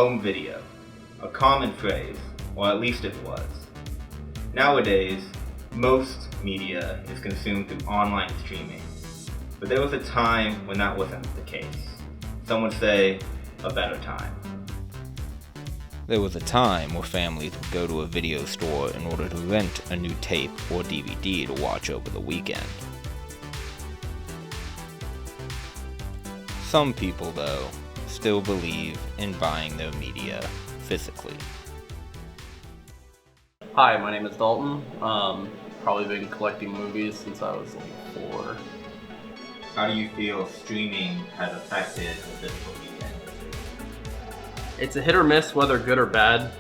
home video, a common phrase, or at least it was. Nowadays, most media is consumed through online streaming, but there was a time when that wasn't the case. Some would say, a better time. There was a time where families would go to a video store in order to rent a new tape or DVD to watch over the weekend. Some people, though, still believe in buying their media physically. Hi, my name is Dalton. Probably been collecting movies since I was like 4. How do you feel streaming has affected the physical media industry? It's a hit or miss, whether good or bad.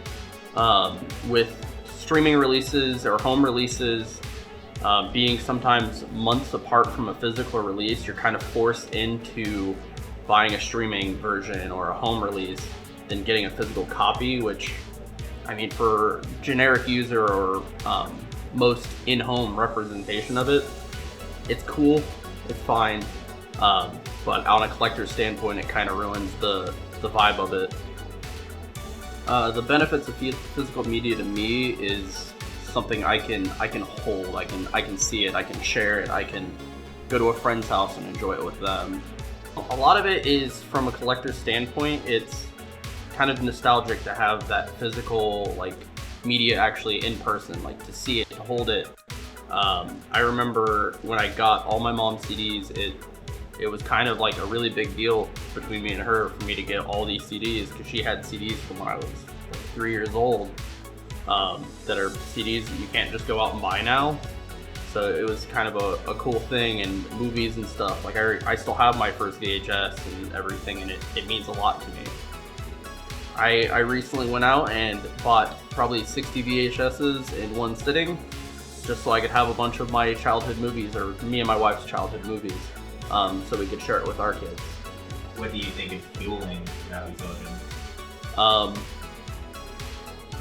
With streaming releases or home releases being sometimes months apart from a physical release, you're kind of forced into buying a streaming version or a home release than getting a physical copy, which, I mean, for generic user or most in-home representation of it, it's cool, it's fine, but on a collector's standpoint, it kind of ruins the vibe of it. The benefits of physical media to me is something I can hold, I can see it, I can share it, I can go to a friend's house and enjoy it with them. A lot of it is from a collector's standpoint. It's kind of nostalgic to have that physical media actually in person, to see it, to hold it. I remember when I got all my mom's CDs, it was kind of like a really big deal between me and her for me to get all these CDs, because she had CDs from when I was 3 years old that are CDs that you can't just go out and buy now. So it was kind of a cool thing, and movies and stuff. I still have my first VHS and everything, and it means a lot to me. I recently went out and bought probably 60 VHSs in one sitting, just so I could have a bunch of my childhood movies, or me and my wife's childhood movies, so we could share it with our kids. What do you think is fueling that resurgence?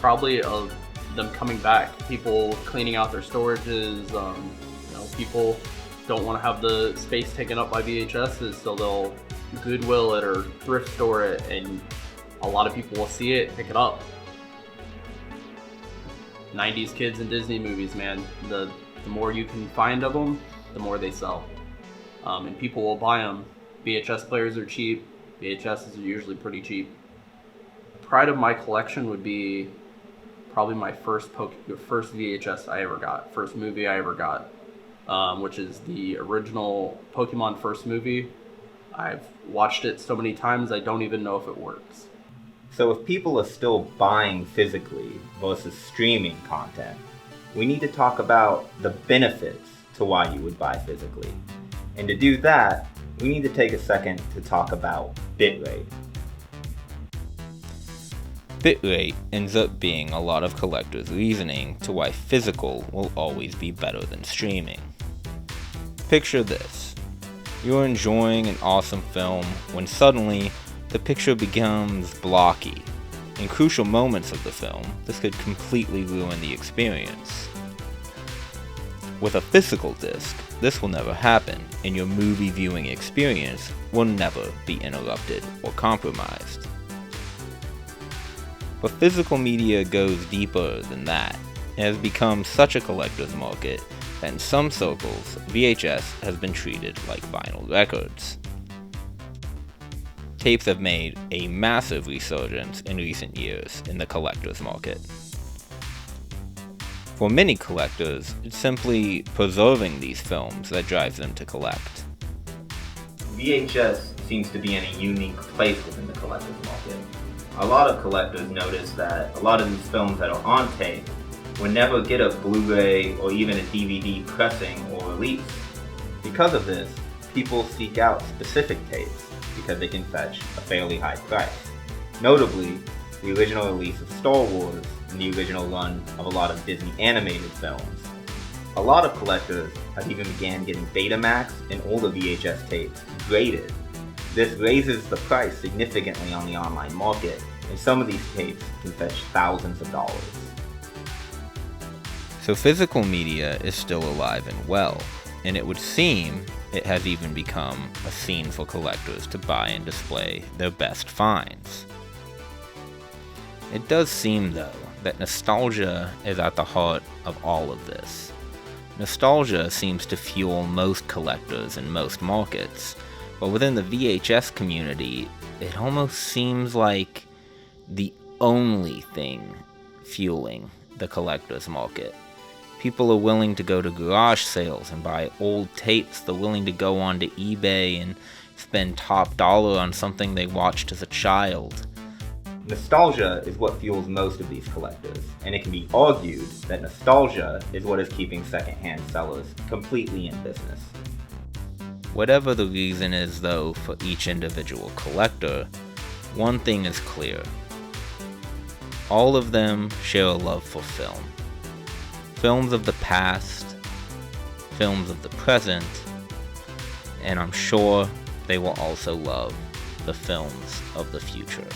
Probably them coming back, people cleaning out their storages. People don't want to have the space taken up by VHSs, so they'll Goodwill it or thrift store it, and a lot of people will see it, pick it up. 90s kids and Disney movies, man. The more you can find of them, the more they sell. And people will buy them. VHS players are cheap. VHSs are usually pretty cheap. Pride of my collection would be probably my first VHS I ever got, first movie I ever got, which is the original Pokemon first movie. I've watched it so many times I don't even know if it works. So if people are still buying physically versus streaming content, we need to talk about the benefits to why you would buy physically. And to do that, we need to take a second to talk about bitrate. Bitrate ends up being a lot of collectors' reasoning to why physical will always be better than streaming. Picture this. You're enjoying an awesome film when suddenly the picture becomes blocky. In crucial moments of the film, this could completely ruin the experience. With a physical disc, this will never happen, and your movie viewing experience will never be interrupted or compromised. But physical media goes deeper than that. It has become such a collector's market that in some circles, VHS has been treated like vinyl records. Tapes have made a massive resurgence in recent years in the collector's market. For many collectors, it's simply preserving these films that drives them to collect. VHS seems to be in a unique place within the collector's market. A lot of collectors notice that a lot of these films that are on tape will never get a Blu-ray or even a DVD pressing or release. Because of this, people seek out specific tapes because they can fetch a fairly high price. Notably, the original release of Star Wars and the original run of a lot of Disney animated films. A lot of collectors have even began getting Betamax and older VHS tapes graded. This raises the price significantly on the online market, and some of these tapes can fetch thousands of dollars. So physical media is still alive and well, and it would seem it has even become a scene for collectors to buy and display their best finds. It does seem, though, that nostalgia is at the heart of all of this. Nostalgia seems to fuel most collectors in most markets, but within the VHS community, it almost seems like the only thing fueling the collector's market. People are willing to go to garage sales and buy old tapes. They're willing to go onto eBay and spend top dollar on something they watched as a child. Nostalgia is what fuels most of these collectors, and it can be argued that nostalgia is what is keeping secondhand sellers completely in business. Whatever the reason is, though, for each individual collector, one thing is clear. All of them share a love for film. Films of the past, films of the present, and I'm sure they will also love the films of the future.